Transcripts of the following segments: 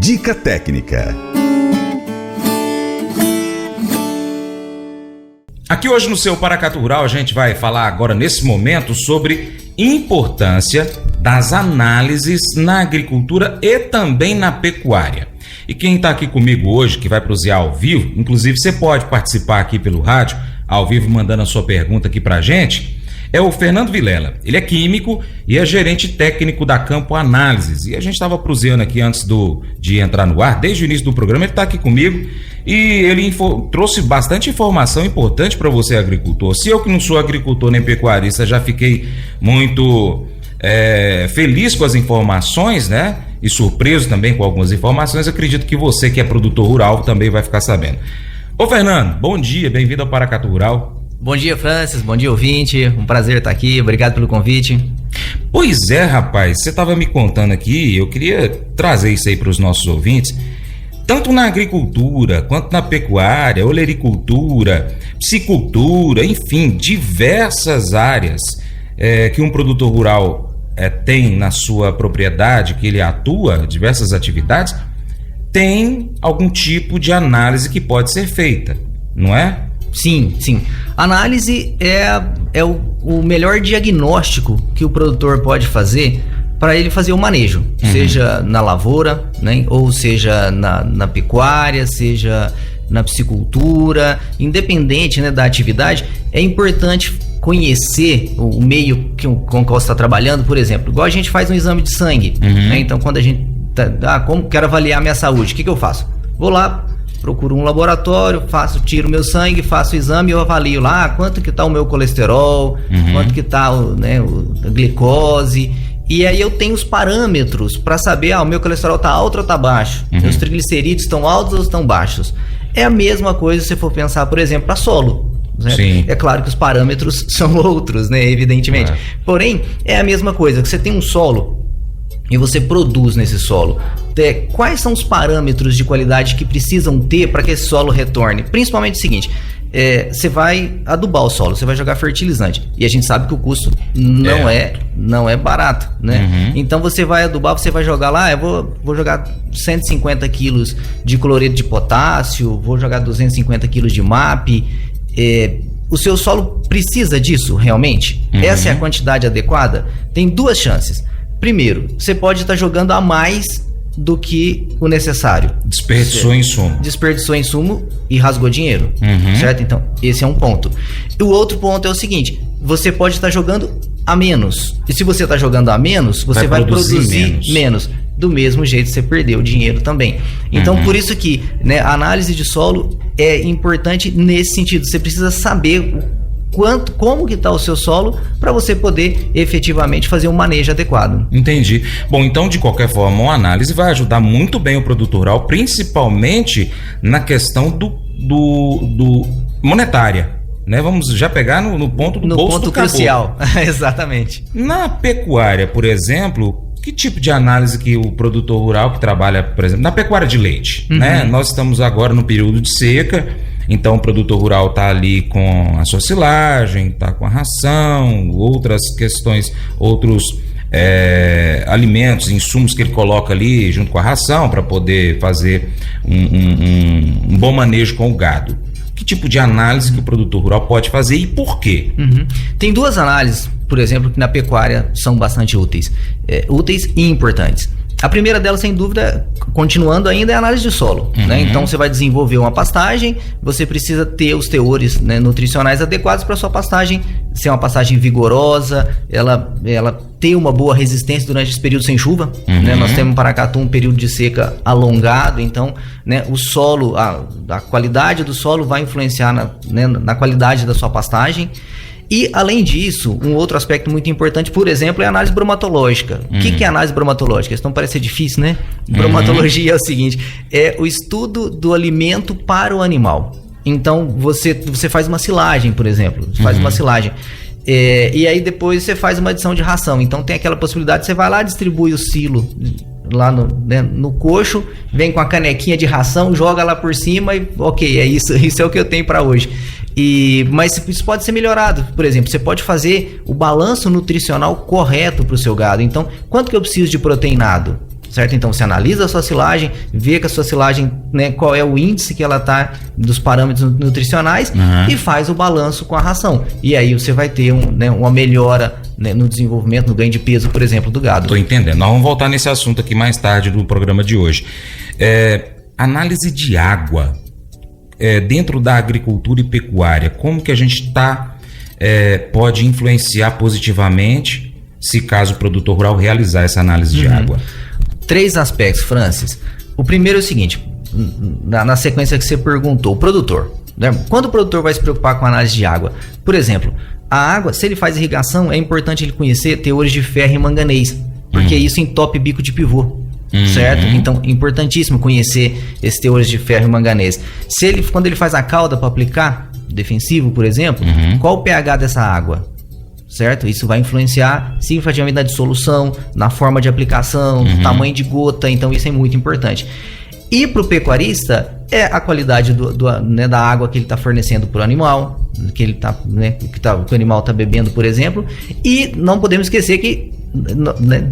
Dica técnica. Aqui hoje no seu Paracatu Rural a gente vai falar agora nesse momento sobre importância das análises na agricultura e também na pecuária. E quem está aqui comigo hoje, que vai prosear ao vivo, inclusive você pode participar aqui pelo rádio, ao vivo, mandando a sua pergunta aqui pra gente, é o Fernando Vilela. Ele é químico e é gerente técnico da Campo Análises. E a gente estava proseando aqui antes de entrar no ar, desde o início do programa, ele está aqui comigo e ele trouxe bastante informação importante para você, agricultor. Se eu que não sou agricultor nem pecuarista já fiquei muito feliz com as informações, né? E surpreso também com algumas informações, acredito que você que é produtor rural também vai ficar sabendo. Ô Fernando, bom dia, bem-vindo ao Paracatu Rural. Bom dia, Francis, bom dia, ouvinte, um prazer estar aqui, obrigado pelo convite. Pois é, rapaz, você estava me contando aqui, eu queria trazer isso aí para os nossos ouvintes, tanto na agricultura, quanto na pecuária, olericultura, piscicultura, enfim, diversas áreas que um produtor rural tem na sua propriedade, que ele atua, diversas atividades, tem algum tipo de análise que pode ser feita, não é? Sim. Análise é o melhor diagnóstico que o produtor pode fazer para ele fazer o manejo, seja na lavoura, né, ou seja na pecuária, seja na piscicultura, independente, né, da atividade. É importante conhecer o meio com o qual você está trabalhando. Por exemplo, igual a gente faz um exame de sangue, né? Então quando a gente como quero avaliar a minha saúde, o que eu faço? Vou lá, procuro um laboratório, tiro meu sangue, faço o exame e eu avalio lá quanto que está o meu colesterol, quanto que está a glicose, e aí eu tenho os parâmetros para saber, o meu colesterol está alto ou está baixo, meus triglicerídeos estão altos ou estão baixos. É a mesma coisa se for pensar, por exemplo, para solo. Sim. É claro que os parâmetros são outros, né, evidentemente. Porém, é a mesma coisa, que você tem um solo e você produz nesse solo. Quais são os parâmetros de qualidade que precisam ter para que esse solo retorne? Principalmente o seguinte, você vai adubar o solo, você vai jogar fertilizante, e a gente sabe que o custo não é barato, né? Então você vai adubar, você vai jogar lá, eu vou jogar 150 quilos de cloreto de potássio, vou jogar 250 quilos de MAP. O seu solo precisa disso realmente? Essa é a quantidade adequada? Tem duas chances. Primeiro, você pode estar jogando a mais do que o necessário. Desperdiçou insumo e rasgou dinheiro, certo? Então, esse é um ponto. E o outro ponto é o seguinte, você pode estar jogando a menos. E se você está jogando a menos, você vai produzir menos. Do mesmo jeito você perdeu dinheiro também. Então, por isso que, né, a análise de solo é importante nesse sentido. Você precisa saber como que está o seu solo para você poder efetivamente fazer um manejo adequado. Entendi. Bom, então de qualquer forma, uma análise vai ajudar muito bem o produtor rural, principalmente na questão do monetária, né? Vamos já pegar no ponto do bolso do caboclo. Crucial. Exatamente. Na pecuária, por exemplo, que tipo de análise que o produtor rural que trabalha, por exemplo, na pecuária de leite, né? Nós estamos agora no período de seca. Então o produtor rural está ali com a sua silagem, está com a ração, outras questões, outros alimentos, insumos que ele coloca ali junto com a ração para poder fazer um bom manejo com o gado. Que tipo de análise que o produtor rural pode fazer e por quê? Tem duas análises, por exemplo, que na pecuária são bastante úteis e importantes. A primeira delas, sem dúvida, continuando ainda, é a análise de solo, né? Então você vai desenvolver uma pastagem, você precisa ter os teores, né, nutricionais adequados para sua pastagem ser uma pastagem vigorosa, ela ter uma boa resistência durante esse período sem chuva, né? Nós temos em Paracatu um período de seca alongado, então, né, o solo, a qualidade do solo vai influenciar na qualidade da sua pastagem. E, além disso, um outro aspecto muito importante, por exemplo, é a análise bromatológica. O que é análise bromatológica? Isso não parece ser difícil, né? Bromatologia é o seguinte, é o estudo do alimento para o animal. Então, você faz uma silagem, por exemplo, faz uma silagem. E aí depois você faz uma adição de ração. Então tem aquela possibilidade, você vai lá, distribui o silo lá no coxo, vem com a canequinha de ração, joga lá por cima e ok, é isso é o que eu tenho para hoje. Mas isso pode ser melhorado. Por exemplo, você pode fazer o balanço nutricional correto para o seu gado. Então, quanto que eu preciso de proteinado? certo? Então você analisa a sua silagem, vê que a sua silagem, né, qual é o índice que ela tá dos parâmetros nutricionais e faz o balanço com a ração. E aí você vai ter uma melhora, né, no desenvolvimento, no ganho de peso, por exemplo, do gado. Tô entendendo. Nós vamos voltar nesse assunto aqui mais tarde do programa de hoje. Análise de água dentro da agricultura e pecuária, como que a gente pode influenciar positivamente se caso o produtor rural realizar essa análise de água? 3 aspectos, Francis. O primeiro é o seguinte, na sequência que você perguntou, o produtor, né? Quando o produtor vai se preocupar com a análise de água? Por exemplo, a água, se ele faz irrigação, é importante ele conhecer teores de ferro e manganês, porque isso entope bico de pivô. Certo? Então, importantíssimo conhecer esses teores de ferro e manganês. Quando ele faz a calda para aplicar defensivo, por exemplo, qual o pH dessa água? Certo? Isso vai influenciar significativamente na dissolução, na forma de aplicação, no tamanho de gota, então isso é muito importante. E para o pecuarista, é a qualidade da água que ele está fornecendo para o animal, que o animal está bebendo, por exemplo. E não podemos esquecer que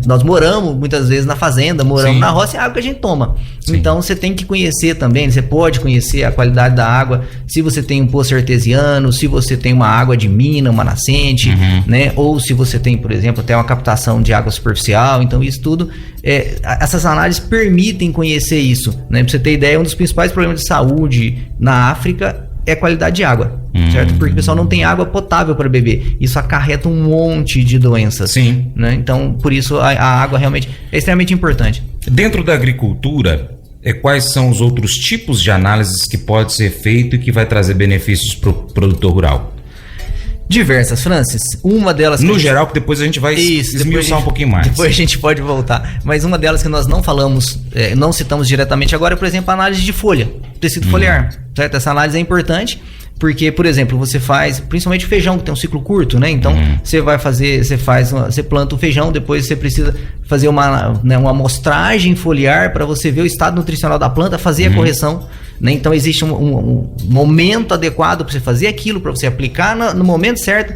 nós moramos muitas vezes na fazenda, moramos na roça, e a água que a gente toma. Então você tem que conhecer também, você pode conhecer a qualidade da água, se você tem um poço artesiano, se você tem uma água de mina, uma nascente, né? Ou se você tem, por exemplo, até uma captação de água superficial. Então isso tudo, essas análises permitem conhecer isso, né? Pra você ter ideia, um dos principais problemas de saúde na África é a qualidade de água, certo? Porque o pessoal não tem água potável para beber. Isso acarreta um monte de doenças. Né? Então, por isso, a água realmente é extremamente importante. Dentro da agricultura, quais são os outros tipos de análises que pode ser feito e que vai trazer benefícios para o produtor rural? Diversas, Francis. Uma delas... No geral, que depois a gente vai esmiuçar um pouquinho mais. Depois a gente pode voltar. Mas uma delas que nós não falamos, não citamos diretamente agora, é, por exemplo, a análise de folha, tecido foliar. Certo? Essa análise é importante porque, por exemplo, você faz, principalmente feijão, que tem um ciclo curto, né? Então, você planta o feijão, depois você precisa fazer uma amostragem foliar para você ver o estado nutricional da planta, fazer a correção. Né? Então existe um momento adequado para você fazer aquilo, para você aplicar no momento certo,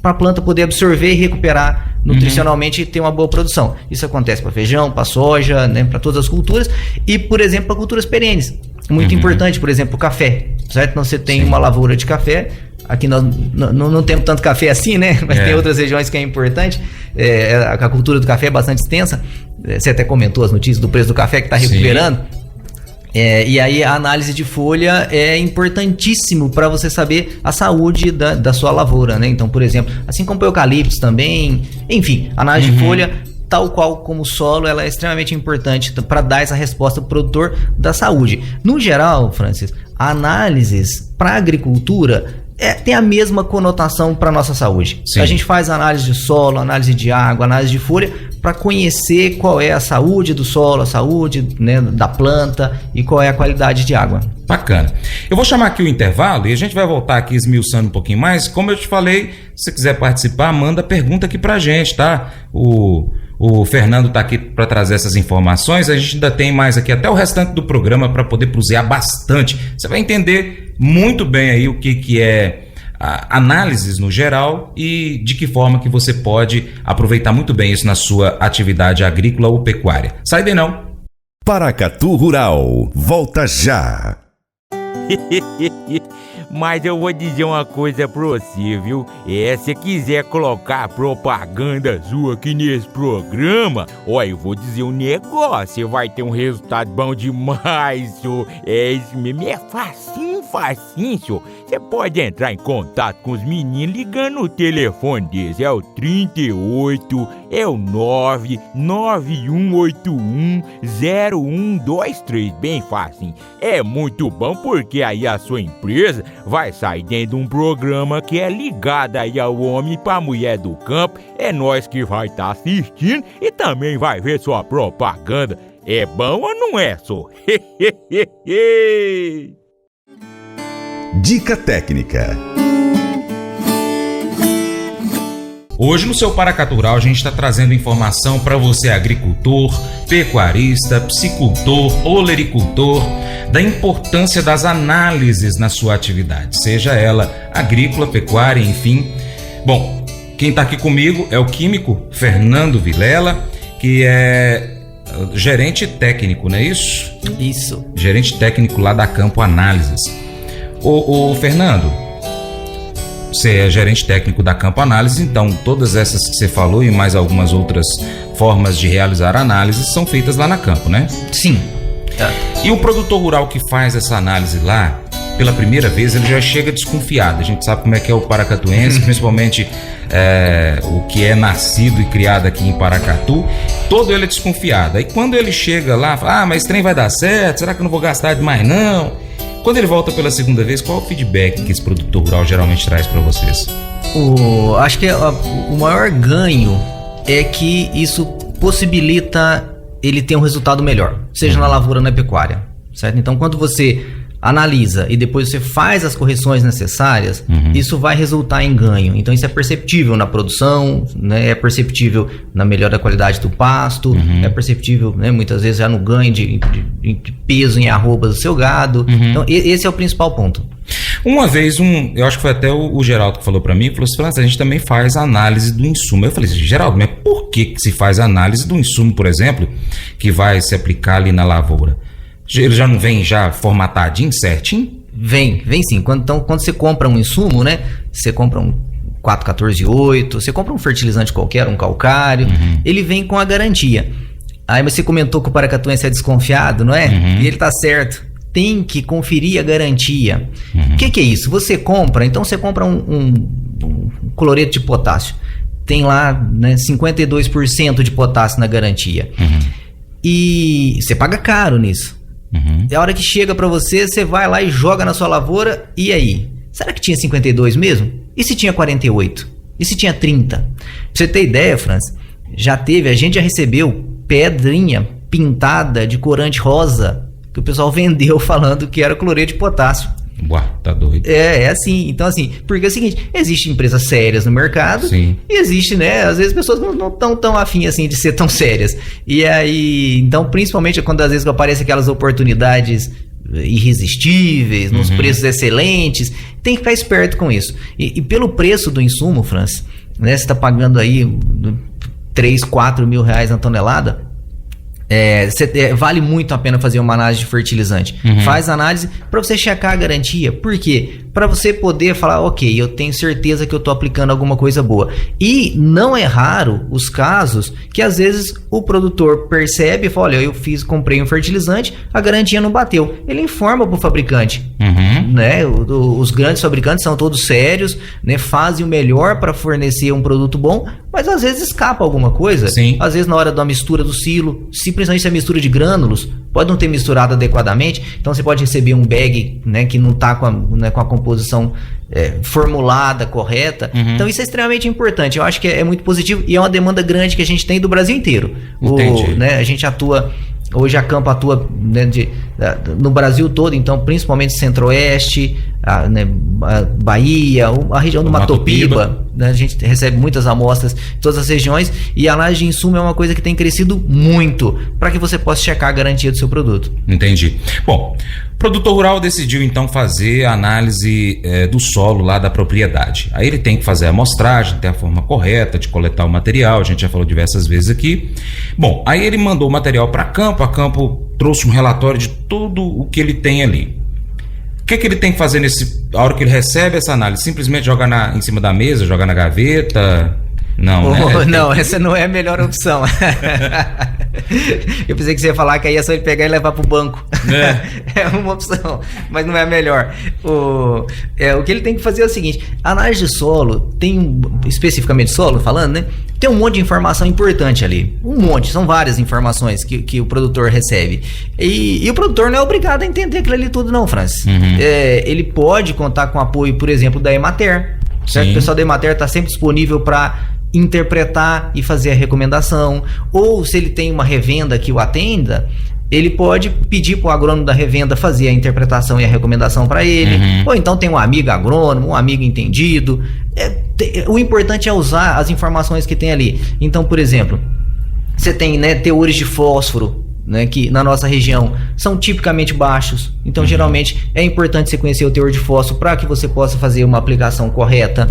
para a planta poder absorver e recuperar nutricionalmente e ter uma boa produção. Isso acontece para feijão, para soja, né? Para todas as culturas e, por exemplo, para culturas perenes. Muito importante, por exemplo, o café, certo? Então você tem uma lavoura de café. Aqui nós não temos tanto café assim, né? Mas tem outras regiões que é importante. A cultura do café é bastante extensa. Você até comentou as notícias do preço do café que está recuperando. E aí a análise de folha é importantíssimo para você saber a saúde da sua lavoura, né? Então, por exemplo, assim como o eucalipto também, enfim, a análise de folha, tal qual como o solo, ela é extremamente importante para dar essa resposta para o produtor da saúde. No geral, Francis, análises para a agricultura tem a mesma conotação para a nossa saúde. A gente faz análise de solo, análise de água, análise de folha, para conhecer qual é a saúde do solo, a saúde, né, da planta e qual é a qualidade de água. Bacana. Eu vou chamar aqui o intervalo e a gente vai voltar aqui esmiuçando um pouquinho mais. Como eu te falei, se você quiser participar, manda pergunta aqui pra gente, tá? O Fernando está aqui para trazer essas informações. A gente ainda tem mais aqui até o restante do programa para poder prosear bastante. Você vai entender muito bem aí o que é análises no geral e de que forma que você pode aproveitar muito bem isso na sua atividade agrícola ou pecuária. Sai daí não. Paracatu Rural, volta já. Mas eu vou dizer uma coisa pra você, viu? Se quiser colocar propaganda sua aqui nesse programa, eu vou dizer um negócio, você vai ter um resultado bom demais, senhor. Isso mesmo, é facinho, senhor. Você pode entrar em contato com os meninos ligando o telefone deles, é o 38, é o 991810123, bem facinho. É muito bom porque aí a sua empresa vai sair dentro de um programa que é ligado aí ao homem pra mulher do campo. É nós que vai estar assistindo e também vai ver sua propaganda. É bom ou não é, só? Dica técnica. Hoje no seu Paracatu Rural a gente está trazendo informação para você, agricultor, pecuarista, psicultor, olericultor, da importância das análises na sua atividade, seja ela agrícola, pecuária, enfim. Bom, quem está aqui comigo é o químico Fernando Vilela, que é gerente técnico, não é isso? Isso. Gerente técnico lá da Campo Análises. Ô Fernando, você é gerente técnico da Campo Análises, então todas essas que você falou e mais algumas outras formas de realizar análises são feitas lá na Campo, né? Sim. E o produtor rural que faz essa análise lá, pela primeira vez, ele já chega desconfiado. A gente sabe como é que é o paracatuense, principalmente o que é nascido e criado aqui em Paracatu, todo ele é desconfiado. Aí quando ele chega lá, fala, mas esse trem vai dar certo, será que eu não vou gastar demais não? Quando ele volta pela segunda vez, qual é o feedback que esse produtor rural geralmente traz para vocês? Acho que o maior ganho é que isso possibilita ele ter um resultado melhor, seja na lavoura ou na pecuária, certo? Então, quando você analisa e depois você faz as correções necessárias, isso vai resultar em ganho. Então isso é perceptível na produção, né? É perceptível na melhora da qualidade do pasto, é perceptível, né, muitas vezes já no ganho de peso em arrobas do seu gado. Então esse é o principal ponto. Uma vez, eu acho que foi até o Geraldo que falou para mim, falou assim, a gente também faz análise do insumo. Eu falei assim, Geraldo, mas por que se faz análise do insumo, por exemplo, que vai se aplicar ali na lavoura? Ele já não vem já formatadinho, certinho? Vem sim. Quando você compra um insumo, né? Você compra um 4,14,8, você compra um fertilizante qualquer, um calcário, ele vem com a garantia. Aí você comentou que o paracatuense é desconfiado, não é? E ele tá certo. Tem que conferir a garantia. O que é isso? Você compra um cloreto de potássio. Tem lá, né, 52% de potássio na garantia. E você paga caro nisso. E a hora que chega pra você, você vai lá e joga na sua lavoura, e aí? Será que tinha 52 mesmo? E se tinha 48? E se tinha 30? Pra você ter ideia, Franz, a gente já recebeu pedrinha pintada de corante rosa, que o pessoal vendeu falando que era cloreto de potássio. Ué, tá doido. É assim. Então, assim, porque é o seguinte, existem empresas sérias no mercado. Sim. E existe, né, às vezes pessoas não estão tão afim, assim, de ser tão sérias. E aí, então, principalmente quando às vezes aparecem aquelas oportunidades irresistíveis, nos preços excelentes, tem que ficar esperto com isso. E pelo preço do insumo, Franz, né, você tá pagando aí 3, 4 mil reais na tonelada, vale muito a pena fazer uma análise de fertilizante. Faz análise para você checar a garantia. Por quê? Para você poder falar, ok, eu tenho certeza que eu estou aplicando alguma coisa boa. E não é raro os casos que às vezes o produtor percebe e fala, olha, eu comprei um fertilizante, a garantia não bateu. Ele informa para o fabricante. Né? Os grandes fabricantes são todos sérios, né? Fazem o melhor para fornecer um produto bom, mas às vezes escapa alguma coisa. Sim. Às vezes na hora da mistura do silo, principalmente se a mistura de grânulos pode não ter misturado adequadamente, então você pode receber um bag, né, que não está com a composição formulada, correta. Então isso é extremamente importante. Eu acho que é muito positivo e é uma demanda grande que a gente tem do Brasil inteiro. Entendi. A gente atua, hoje a Campo atua, né, no Brasil todo, então principalmente Centro-Oeste, a Bahia, a região do Mato Piba, né, a gente recebe muitas amostras em todas as regiões, e a análise de insumo é uma coisa que tem crescido muito para que você possa checar a garantia do seu produto. Entendi. Bom, o produtor rural decidiu então fazer a análise do solo lá da propriedade. Aí ele tem que fazer a amostragem, tem a forma correta de coletar o material, a gente já falou diversas vezes aqui. Bom, aí ele mandou o material para a Campo trouxe um relatório de tudo o que ele tem ali. O que ele tem que fazer a hora que ele recebe essa análise? Simplesmente jogar em cima da mesa, jogar na gaveta? Não, né? Não, essa não é a melhor opção. Eu pensei que você ia falar que aí é só ele pegar e levar pro banco. É uma opção, mas não é a melhor. O que ele tem que fazer é o seguinte: a análise de solo especificamente solo, falando, né? Tem um monte de informação importante ali. São várias informações que o produtor recebe. E o produtor não é obrigado a entender aquilo ali tudo, não, Francis. Ele pode contar com o apoio, por exemplo, da Emater. Certo? O pessoal da Emater está sempre disponível para interpretar e fazer a recomendação. Ou se ele tem uma revenda que o atenda, ele pode pedir para o agrônomo da revenda fazer a interpretação e a recomendação para ele. Ou então tem um amigo agrônomo, um amigo entendido. O importante é usar as informações que tem ali. Então, por exemplo, você tem, né, teores de fósforo, né, que na nossa região são tipicamente baixos. Então, geralmente, é importante você conhecer o teor de fósforo para que você possa fazer uma aplicação correta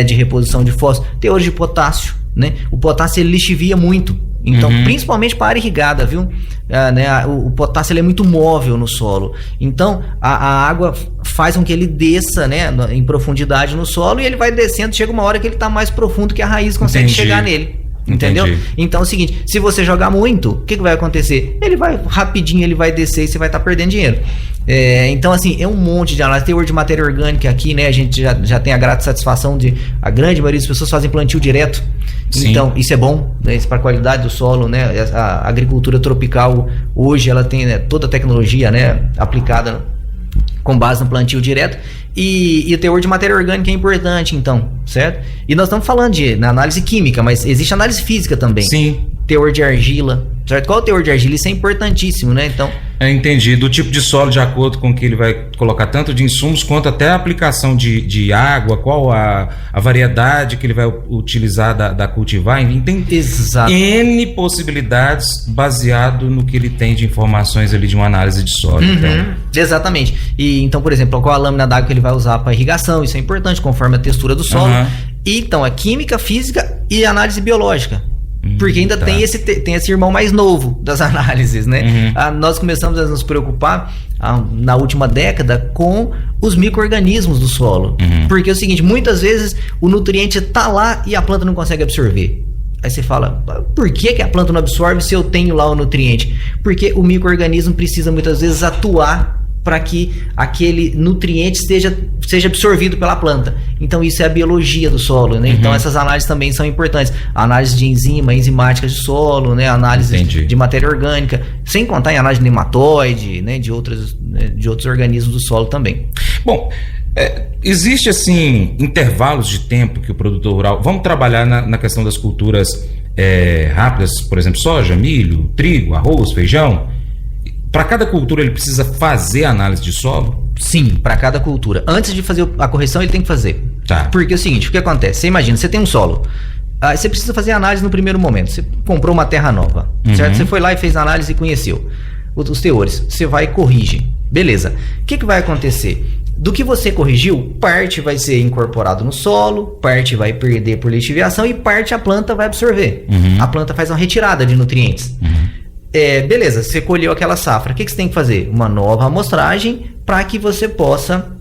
de reposição de fósforo. Teor de potássio, né? O potássio ele lixivia muito. Então, principalmente para área irrigada, viu? O potássio ele é muito móvel no solo. Então, a água faz com que ele desça, né, em profundidade no solo, e ele vai descendo, chega uma hora que ele está mais profundo que a raiz consegue chegar nele. Entendeu? Entendi. Então é o seguinte, se você jogar muito, o que vai acontecer? Ele vai rapidinho, ele vai descer e você vai estar perdendo dinheiro. Então assim, é um monte de análise. Teor de matéria orgânica aqui, né? A gente já tem a grata satisfação de a grande maioria das pessoas fazem plantio direto. Sim. Então isso é bom, né? Isso para a qualidade do solo, né? A agricultura tropical hoje ela tem, né, toda a tecnologia, né, aplicada com base no plantio direto. E o teor de matéria orgânica é importante, então, certo? E nós estamos falando na análise química, mas existe análise física também. Sim. Teor de argila, certo? Qual é o teor de argila? Isso é importantíssimo, né? Então, Entendi. Do tipo de solo, de acordo com que ele vai colocar tanto de insumos quanto até a aplicação de água, qual a variedade que ele vai utilizar da cultivar, enfim, tem exato. N possibilidades baseado no que ele tem de informações ali de uma análise de solo. Então. Exatamente. E então, por exemplo, qual a lâmina d'água que ele vai usar para irrigação, isso é importante, conforme a textura do solo. E, então, a química, física e análise biológica. Porque ainda tem esse irmão mais novo das análises, né? Nós começamos a nos preocupar na última década com os micro-organismos do solo. Porque é o seguinte, muitas vezes o nutriente tá lá e a planta não consegue absorver. Aí você fala, por que a planta não absorve se eu tenho lá o nutriente? Porque o micro-organismo precisa muitas vezes atuar para que aquele nutriente seja absorvido pela planta. Então isso é a biologia do solo, né? Então essas análises também são importantes. Análise de enzimática de solo, né? Análise de matéria orgânica, sem contar em análise de nematóide, né? De outros organismos do solo também. Bom, existe assim intervalos de tempo que o produtor rural... Vamos trabalhar na questão das culturas rápidas, por exemplo, soja, milho, trigo, arroz, feijão. Para cada cultura ele precisa fazer a análise de solo? Sim, para cada cultura. Antes de fazer a correção, ele tem que fazer. Tá. Porque é o seguinte, o que acontece? Você imagina, você tem um solo. Você precisa fazer a análise no primeiro momento. Você comprou uma terra nova, certo? Você foi lá e fez a análise e conheceu os teores. Você vai e corrige. Beleza. O que vai acontecer? Do que você corrigiu, parte vai ser incorporado no solo, parte vai perder por lixiviação e parte a planta vai absorver. A planta faz uma retirada de nutrientes. Beleza, você colheu aquela safra. O que você tem que fazer? Uma nova amostragem para que você possa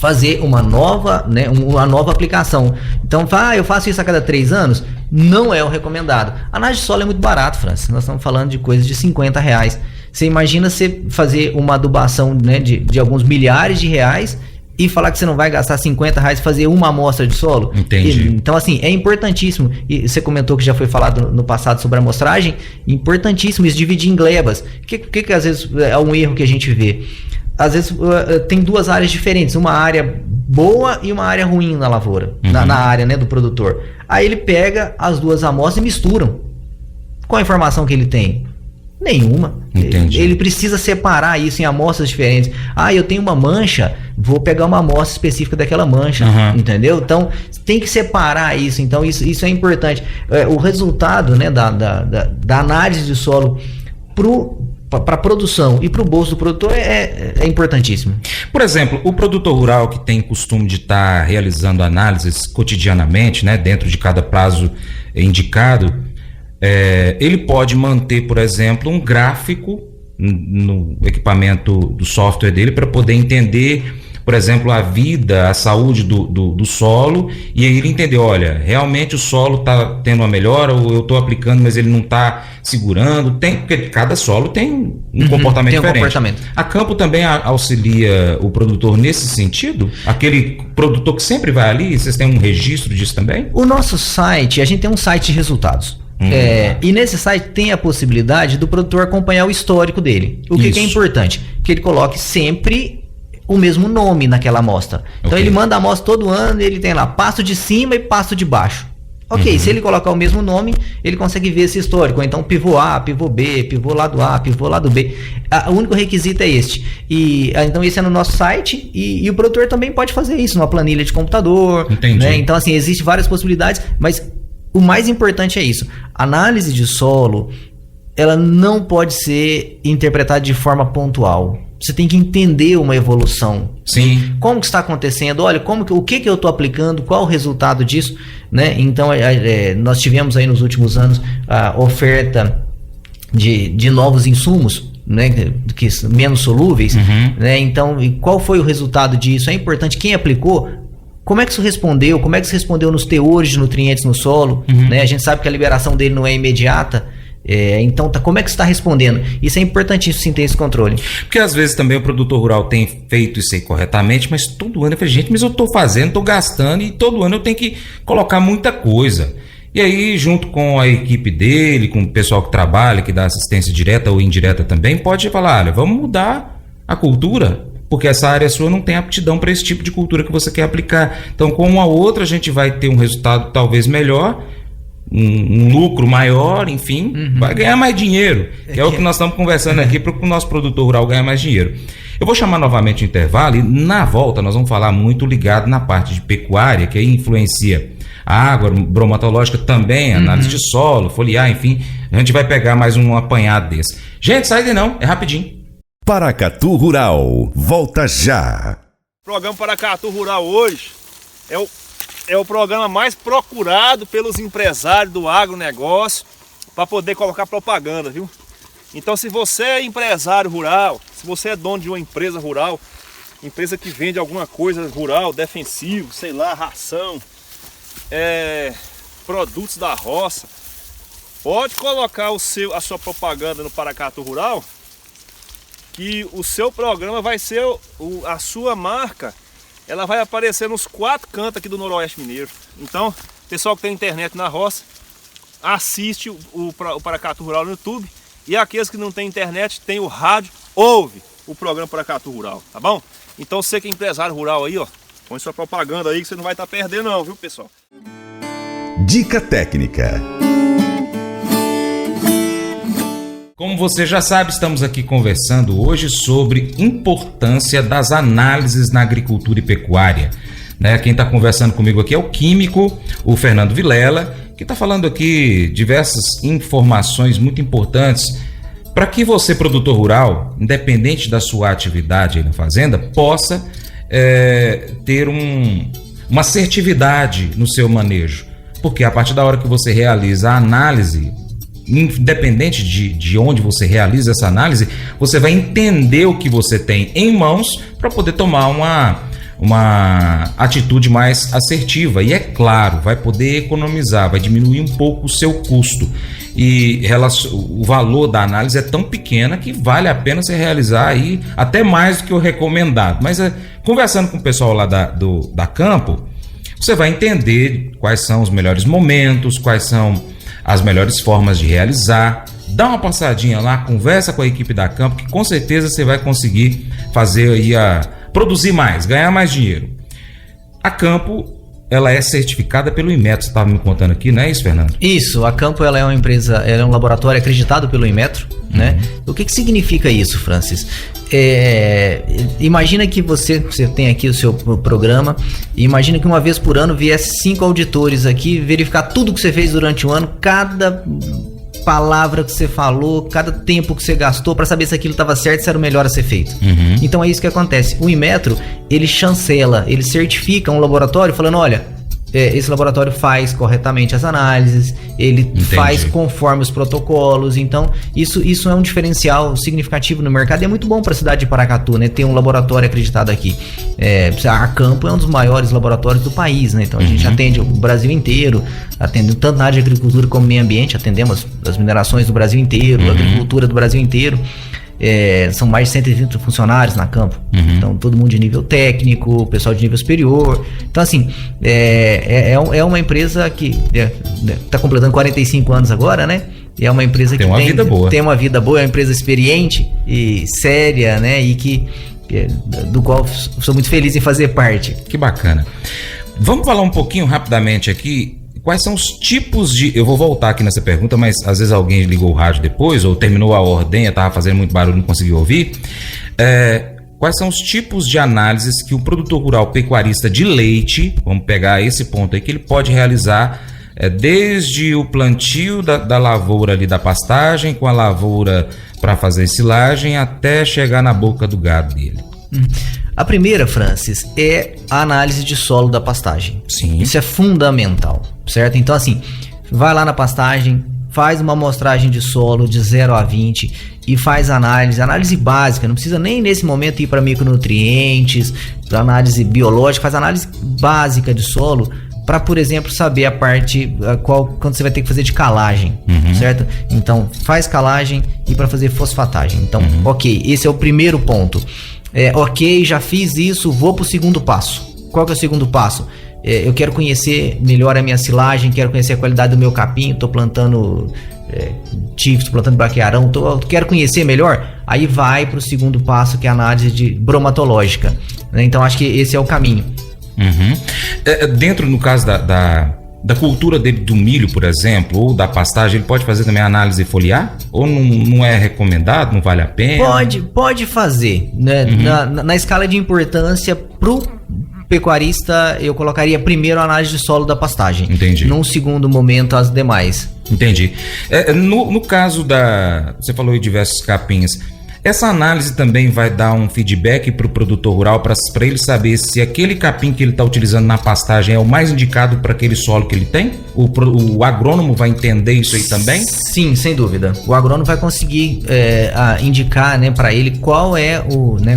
fazer uma nova aplicação. Então, eu faço isso a cada 3 anos? Não é o recomendado. A análise de solo é muito barato, Francis. Nós estamos falando de coisas de R$50. Você imagina você fazer uma adubação, né, de alguns milhares de reais e falar que você não vai gastar R$50 fazer uma amostra de solo? Entendi. Então, assim, é importantíssimo. E você comentou que já foi falado no passado sobre a amostragem. Importantíssimo isso, dividir em glebas. O que às vezes é um erro que a gente vê? Às vezes tem 2 áreas diferentes, uma área boa e uma área ruim na lavoura, na área, né, do produtor. Aí ele pega as 2 amostras e misturam. Qual a informação que ele tem? Nenhuma. Entendi. Ele precisa separar isso em amostras diferentes. Eu tenho uma mancha, vou pegar uma amostra específica daquela mancha, entendeu? Então tem que separar isso. Então isso é importante. O resultado, né, da análise de solo para a produção e para o bolso do produtor é importantíssimo. Por exemplo, o produtor rural que tem costume de estar realizando análises cotidianamente, né, dentro de cada prazo indicado, ele pode manter, por exemplo, um gráfico no equipamento do software dele para poder entender, por exemplo, a vida, a saúde do solo, e aí ele entender, olha, realmente o solo está tendo uma melhora, ou eu estou aplicando, mas ele não está segurando, porque cada solo tem um comportamento diferente. A Campo também auxilia o produtor nesse sentido? Aquele produtor que sempre vai ali, vocês têm um registro disso também? O nosso site, a gente tem um site de resultados. E nesse site tem a possibilidade do produtor acompanhar o histórico dele. O que é importante? Que ele coloque sempre o mesmo nome naquela amostra. Então ele manda a amostra todo ano e ele tem lá pasto de cima e pasto de baixo. Se ele colocar o mesmo nome, ele consegue ver esse histórico. Ou então pivô A, pivô B, pivô lado A, pivô lado B. O único requisito é este. Então esse é no nosso site e o produtor também pode fazer isso numa planilha de computador. Entendi. Né? Então assim, existem várias possibilidades, mas o mais importante é isso. Análise de solo, ela não pode ser interpretada de forma pontual. você tem que entender uma evolução. Sim. Como que está acontecendo? Olha, o que eu estou aplicando? Qual o resultado disso? Né? Então, nós tivemos aí nos últimos anos a oferta de novos insumos, né, que menos solúveis, né? Então, e qual foi o resultado disso? É importante quem aplicou. Como é que isso respondeu? Como é que isso respondeu nos teores de nutrientes no solo? Né? A gente sabe que a liberação dele não é imediata. Então, como é que você está respondendo? Isso é importantíssimo, sim, ter esse controle. Porque às vezes também o produtor rural tem feito isso aí corretamente, mas todo ano eu falei, gente, mas eu estou fazendo, estou gastando e todo ano eu tenho que colocar muita coisa. E aí, junto com a equipe dele, com o pessoal que trabalha, que dá assistência direta ou indireta também, pode falar, olha, vamos mudar a cultura, porque essa área sua não tem aptidão para esse tipo de cultura que você quer aplicar. Então, com uma outra, a gente vai ter um resultado talvez melhor, um lucro maior, enfim, vai ganhar mais dinheiro, que é o que nós estamos conversando aqui para o nosso produtor rural ganhar mais dinheiro. Eu vou chamar novamente o intervalo e na volta nós vamos falar muito ligado na parte de pecuária, que aí influencia a água bromatológica também, análise de solo, foliar, enfim, a gente vai pegar mais um apanhado desse. Gente, sai daí não, é rapidinho. Paracatu Rural, volta já. O programa Paracatu Rural hoje é o programa mais procurado pelos empresários do agronegócio para poder colocar propaganda, viu? Então, se você é empresário rural, se você é dono de uma empresa rural, empresa que vende alguma coisa rural, defensivo, sei lá, ração, produtos da roça, pode colocar a sua propaganda no Paracatu Rural, que o seu programa vai ser a sua marca. Ela vai aparecer nos 4 cantos aqui do Noroeste Mineiro. Então, pessoal que tem internet na roça, assiste o Paracatu Rural no YouTube. E aqueles que não têm internet, tem o rádio, ouve o programa Paracatu Rural, tá bom? Então, você que é empresário rural aí, ó, põe sua propaganda aí que você não vai estar perdendo não, viu, pessoal? Dica técnica. Como você já sabe, estamos aqui conversando hoje sobre importância das análises na agricultura e pecuária. Né? Quem está conversando comigo aqui é o químico, o Fernando Vilela, que está falando aqui diversas informações muito importantes para que você, produtor rural, independente da sua atividade aí na fazenda, possa ter uma assertividade no seu manejo. Porque a partir da hora que você realiza a análise, independente de onde você realiza essa análise, você vai entender o que você tem em mãos para poder tomar uma atitude mais assertiva. E é claro, vai poder economizar, vai diminuir um pouco o seu custo. E o valor da análise é tão pequena que vale a pena você realizar aí até mais do que o recomendado. Mas conversando com o pessoal lá da Campo, você vai entender quais são os melhores momentos, quais são as melhores formas de realizar. Dá uma passadinha lá, conversa com a equipe da Campo, que com certeza você vai conseguir fazer aí produzir mais, ganhar mais dinheiro. A Campo, ela é certificada pelo Inmetro, você estava me contando aqui, não é isso, Fernando? Isso, a Campo ela é uma empresa, ela é um laboratório acreditado pelo Inmetro, né? O que significa isso, Francis? Imagina que você tem aqui o seu programa e imagina que uma vez por ano viesse 5 auditores aqui verificar tudo que você fez durante o ano, cada palavra que você falou, cada tempo que você gastou para saber se aquilo estava certo, se era o melhor a ser feito. Então é isso que acontece. O Inmetro, ele chancela, ele certifica um laboratório falando, olha, esse laboratório faz corretamente as análises, ele faz conforme os protocolos. Então isso é um diferencial significativo no mercado e é muito bom para a cidade de Paracatu, né, ter um laboratório acreditado aqui. A Campo é um dos maiores laboratórios do país, né? Então a gente atende o Brasil inteiro, atende tanto na área de agricultura como meio ambiente, atendemos as minerações do Brasil inteiro, a agricultura do Brasil inteiro. São mais de 130 funcionários na Campo. Então todo mundo de nível técnico, pessoal de nível superior. Então assim, é uma empresa que está completando 45 anos agora, né? E é uma empresa que tem uma vida boa, é uma empresa experiente e séria, né? E do qual sou muito feliz em fazer parte. Que bacana. Vamos falar um pouquinho rapidamente aqui. Quais são os tipos de... Eu vou voltar aqui nessa pergunta, mas às vezes alguém ligou o rádio depois ou terminou a ordenha, estava fazendo muito barulho, não conseguiu ouvir. Quais são os tipos de análises que o produtor rural pecuarista de leite, vamos pegar esse ponto aí, que ele pode realizar desde o plantio da lavoura ali da pastagem, com a lavoura para fazer silagem, até chegar na boca do gado dele. A primeira, Francis, é a análise de solo da pastagem. Sim. Isso é fundamental, certo? Então, assim, vai lá na pastagem, faz uma amostragem de solo de 0 a 20 e faz análise básica. Não precisa nem nesse momento ir para micronutrientes, para análise biológica, faz análise básica de solo para, por exemplo, saber a parte quando você vai ter que fazer de calagem, certo? Então, faz calagem e para fazer fosfatagem. Então, ok, esse é o primeiro ponto. Ok, já fiz isso, vou pro segundo passo. Qual que é o segundo passo? Eu quero conhecer melhor a minha silagem, quero conhecer a qualidade do meu capim, tô plantando tifo, tô plantando braquiarão, quero conhecer melhor, aí vai pro segundo passo, que é a análise bromatológica, né? Então acho que esse é o caminho. Dentro, no caso da cultura dele, do milho, por exemplo, ou da pastagem, ele pode fazer também a análise foliar? Ou não é recomendado, não vale a pena? Pode fazer, né? Na escala de importância pro pecuarista, eu colocaria primeiro a análise de solo da pastagem. Entendi. Num segundo momento, as demais. Entendi. No caso você falou em diversos capins, essa análise também vai dar um feedback para o produtor rural, para ele saber se aquele capim que ele está utilizando na pastagem é o mais indicado para aquele solo que ele tem? O agrônomo vai entender isso aí também? Sim, sem dúvida. O agrônomo vai conseguir indicar, né, para ele qual é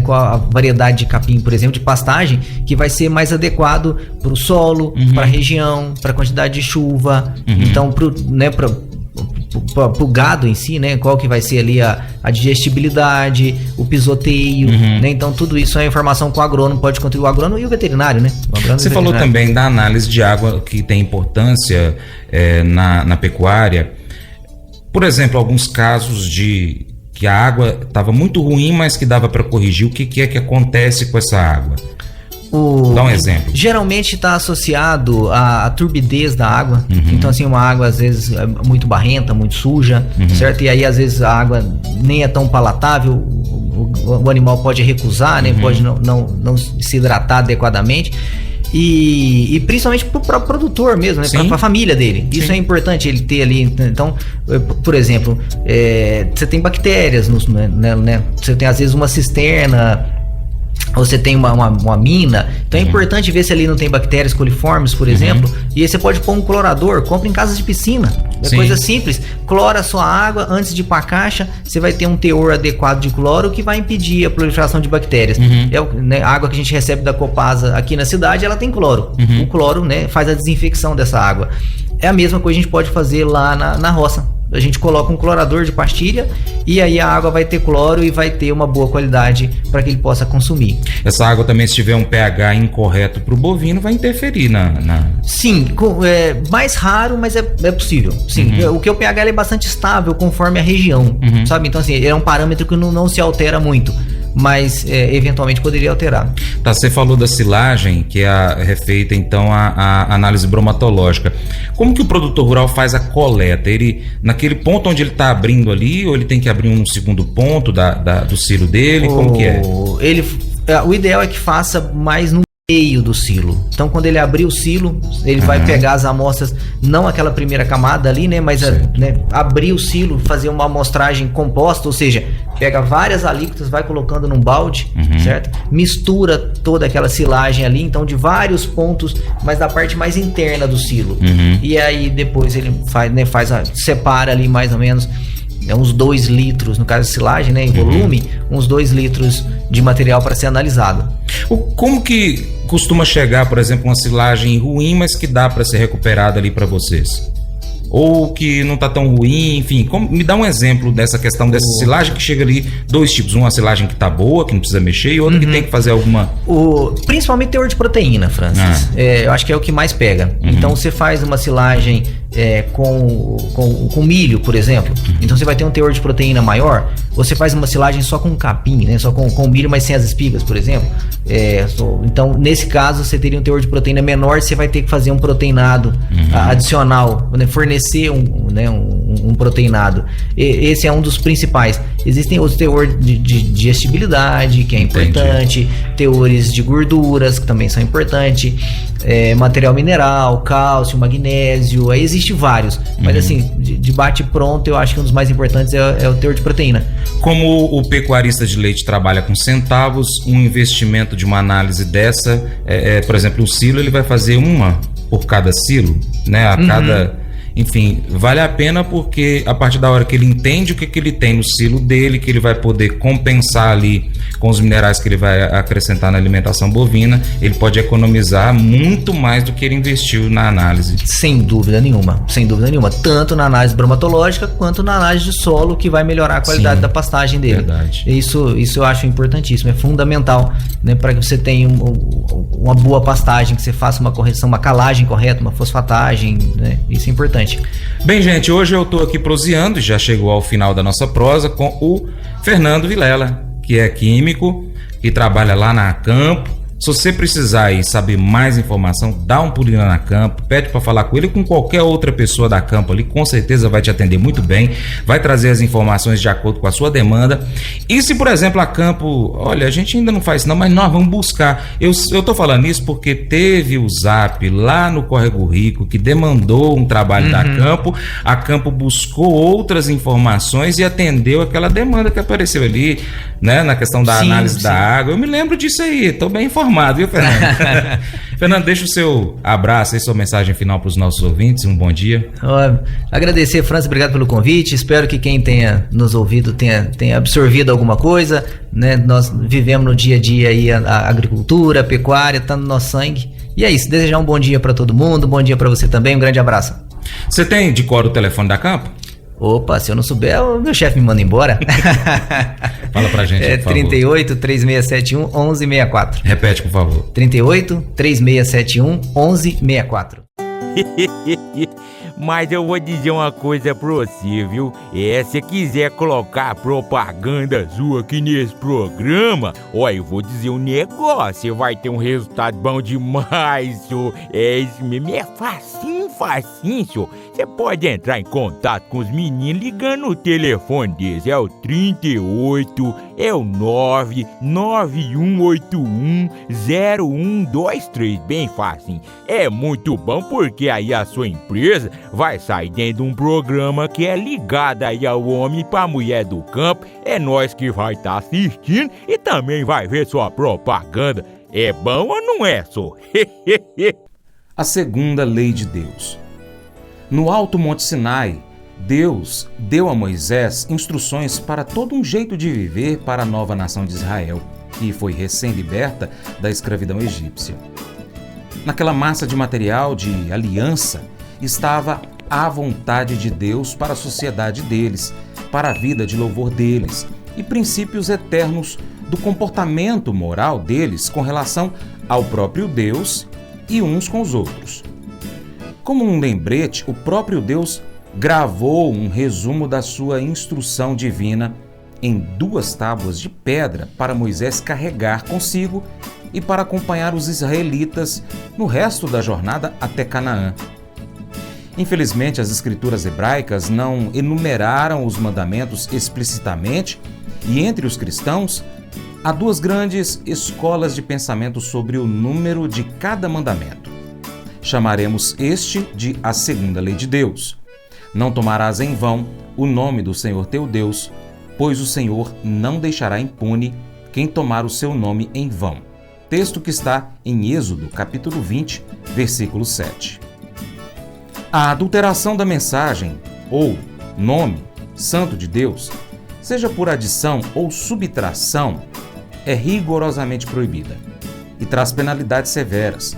qual a variedade de capim, por exemplo, de pastagem, que vai ser mais adequado para o solo, para a região, para a quantidade de chuva. Então, pro gado em si, né? Qual que vai ser ali a digestibilidade, o pisoteio, né? Então tudo isso é informação que o agrônomo pode contribuir, o agrônomo e o veterinário, né? Você falou também da análise de água, que tem importância na pecuária. Por exemplo, alguns casos de que a água estava muito ruim, mas que dava para corrigir. O que é que acontece com essa água? Dá um exemplo. Geralmente está associado à turbidez da água. Então, assim, uma água às vezes é muito barrenta, muito suja, certo? E aí, às vezes, a água nem é tão palatável, o animal pode recusar, né? Pode não se hidratar adequadamente. E principalmente para o próprio produtor mesmo, né? Para a família dele. Isso Sim. é importante ele ter ali. Então, por exemplo, você tem bactérias, né? Você tem às vezes uma cisterna, ou você tem uma mina. Então é importante ver se ali não tem bactérias coliformes, por exemplo. E aí você pode pôr um clorador. Compra em casas de piscina. É Sim. coisa simples. Clora a sua água antes de ir para a caixa. Você vai ter um teor adequado de cloro que vai impedir a proliferação de bactérias. A água que a gente recebe da Copasa aqui na cidade, ela tem cloro. O cloro, né, faz a desinfecção dessa água. É a mesma coisa que a gente pode fazer lá na roça. A gente coloca um clorador de pastilha e aí a água vai ter cloro e vai ter uma boa qualidade para que ele possa consumir. Essa água também, se tiver um pH incorreto para o bovino, vai interferir na... Sim, mais raro, mas é possível. Sim, o pH é bastante estável conforme a região, sabe? Então, assim, é um parâmetro que não se altera muito, mas eventualmente poderia alterar. Tá, você falou da silagem, que é feita então a análise bromatológica. Como que o produtor rural faz a coleta? Ele, naquele ponto onde ele está abrindo ali, ou ele tem que abrir um segundo ponto do silo dele? Como que é? O ideal é que faça mais no meio do silo. Então, quando ele abrir o silo, ele vai pegar as amostras, não aquela primeira camada ali, né? Mas abrir o silo, fazer uma amostragem composta, ou seja, pega várias alíquotas, vai colocando num balde, certo? Mistura toda aquela silagem ali, então de vários pontos, mas da parte mais interna do silo. E aí depois ele separa ali mais ou menos uns 2 litros, no caso de silagem, né, em volume, uns 2 litros de material para ser analisado. Como que costuma chegar, por exemplo, uma silagem ruim, mas que dá para ser recuperada ali para vocês? Ou que não tá tão ruim, enfim, me dá um exemplo dessa questão dessa silagem que chega ali, 2 tipos, uma silagem que tá boa, que não precisa mexer, e outra que tem que fazer alguma... Principalmente teor de proteína, Francis, eu acho que é o que mais pega. Então você faz uma silagem com milho, por exemplo, então você vai ter um teor de proteína maior. Você faz uma silagem só com capim, né, só com milho, mas sem as espigas, por exemplo, então nesse caso você teria um teor de proteína menor, você vai ter que fazer um proteinado adicional, né, fornecer um um proteinado. Esse é um dos principais. Existem outros teores de digestibilidade, que é importante, teores de gorduras, que também são importantes, material mineral, cálcio, magnésio, aí existe vários. Mas assim, de bate pronto, eu acho que um dos mais importantes é o teor de proteína. Como o pecuarista de leite trabalha com centavos, um investimento de uma análise dessa, por exemplo, o silo, ele vai fazer uma por cada silo, né? A cada... Enfim, vale a pena porque a partir da hora que ele entende o que ele tem no silo dele, que ele vai poder compensar ali com os minerais que ele vai acrescentar na alimentação bovina, ele pode economizar muito mais do que ele investiu na análise. Sem dúvida nenhuma, tanto na análise bromatológica quanto na análise de solo, que vai melhorar a qualidade da pastagem dele. Verdade. Isso eu acho importantíssimo, é fundamental, né, para que você tenha uma boa pastagem, que você faça uma correção, uma calagem correta, uma fosfatagem, né? Isso é importante. Bem, gente, hoje eu estou aqui proseando e já chegou ao final da nossa prosa com o Fernando Vilela, que é químico, que trabalha lá na Campo. Se você precisar aí saber mais informação, dá um pulinho lá na Campo, pede para falar com ele ou com qualquer outra pessoa da Campo ali, com certeza vai te atender muito bem, vai trazer as informações de acordo com a sua demanda. E se, por exemplo, a Campo, olha, a gente ainda não faz isso não, mas nós vamos buscar. Eu tô falando isso porque teve o Zap lá no Córrego Rico que demandou um trabalho da Campo, a Campo buscou outras informações e atendeu aquela demanda que apareceu ali, né, na questão da análise da água. Eu me lembro disso aí, tô bem informado, viu, Fernando? Fernando, deixa o seu abraço e sua mensagem final para os nossos ouvintes. Um bom dia. Agradecer, França, obrigado pelo convite. Espero que quem tenha nos ouvido tenha absorvido alguma coisa, né? Nós vivemos no dia a dia aí a agricultura, a pecuária, tá no nosso sangue. E é isso, desejar um bom dia para todo mundo, um bom dia para você também, um grande abraço. Você tem de cor o telefone da Campo? Opa, se eu não souber, o meu chefe me manda embora. Fala pra gente, por favor. 38 3671 1164. Repete, por favor. 38 3671 1164. Mas eu vou dizer uma coisa pra você, viu? Se quiser colocar propaganda sua aqui nesse programa, eu vou dizer um negócio, você vai ter um resultado bom demais, senhor. Isso mesmo, é facinho, senhor. Você pode entrar em contato com os meninos ligando no telefone deles, é o 38, é o 991810123, bem facinho. É muito bom porque aí a sua empresa vai sair dentro de um programa que é ligado aí ao homem pra mulher do campo. É nós que vai estar assistindo e também vai ver sua propaganda. É bom ou não é, só? A segunda lei de Deus. No alto Monte Sinai, Deus deu a Moisés instruções para todo um jeito de viver para a nova nação de Israel, que foi recém-liberta da escravidão egípcia. Naquela massa de material de aliança estava a vontade de Deus para a sociedade deles, para a vida de louvor deles e princípios eternos do comportamento moral deles com relação ao próprio Deus e uns com os outros. Como um lembrete, o próprio Deus gravou um resumo da sua instrução divina em 2 tábuas de pedra para Moisés carregar consigo e para acompanhar os israelitas no resto da jornada até Canaã. Infelizmente, as escrituras hebraicas não enumeraram os mandamentos explicitamente e entre os cristãos há 2 grandes escolas de pensamento sobre o número de cada mandamento. Chamaremos este de a segunda lei de Deus. Não tomarás em vão o nome do Senhor teu Deus, pois o Senhor não deixará impune quem tomar o seu nome em vão. Texto que está em Êxodo, capítulo 20, versículo 7. A adulteração da mensagem, ou nome santo de Deus, seja por adição ou subtração, é rigorosamente proibida e traz penalidades severas,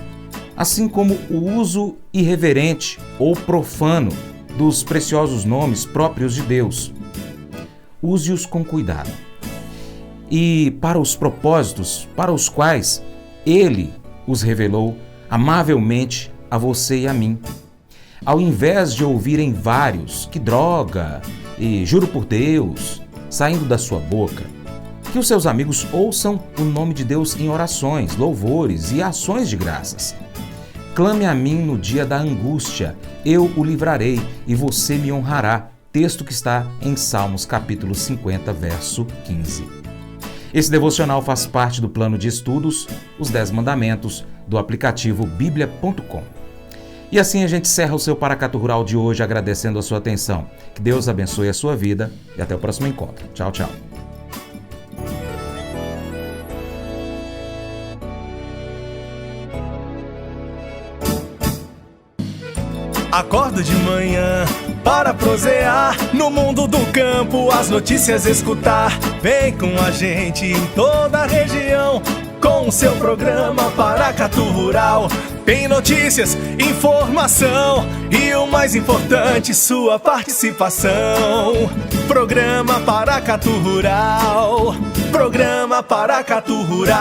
assim como o uso irreverente ou profano dos preciosos nomes próprios de Deus. Use-os com cuidado e para os propósitos para os quais Ele os revelou amavelmente a você e a mim. Ao invés de ouvirem vários, que droga, e juro por Deus, saindo da sua boca, que os seus amigos ouçam o nome de Deus em orações, louvores e ações de graças. Clame a mim no dia da angústia, eu o livrarei e você me honrará, texto que está em Salmos capítulo 50, verso 15. Esse devocional faz parte do plano de estudos, os 10 mandamentos, do aplicativo biblia.com. E assim a gente encerra o seu Paracatu Rural de hoje agradecendo a sua atenção. Que Deus abençoe a sua vida e até o próximo encontro. Tchau, tchau. Acordo de manhã para prosear no mundo do campo, as notícias escutar. Vem com a gente em toda a região com o seu programa Paracatu Rural. Tem notícias, informação e o mais importante, sua participação. Programa Paracatu Rural. Programa Paracatu Rural.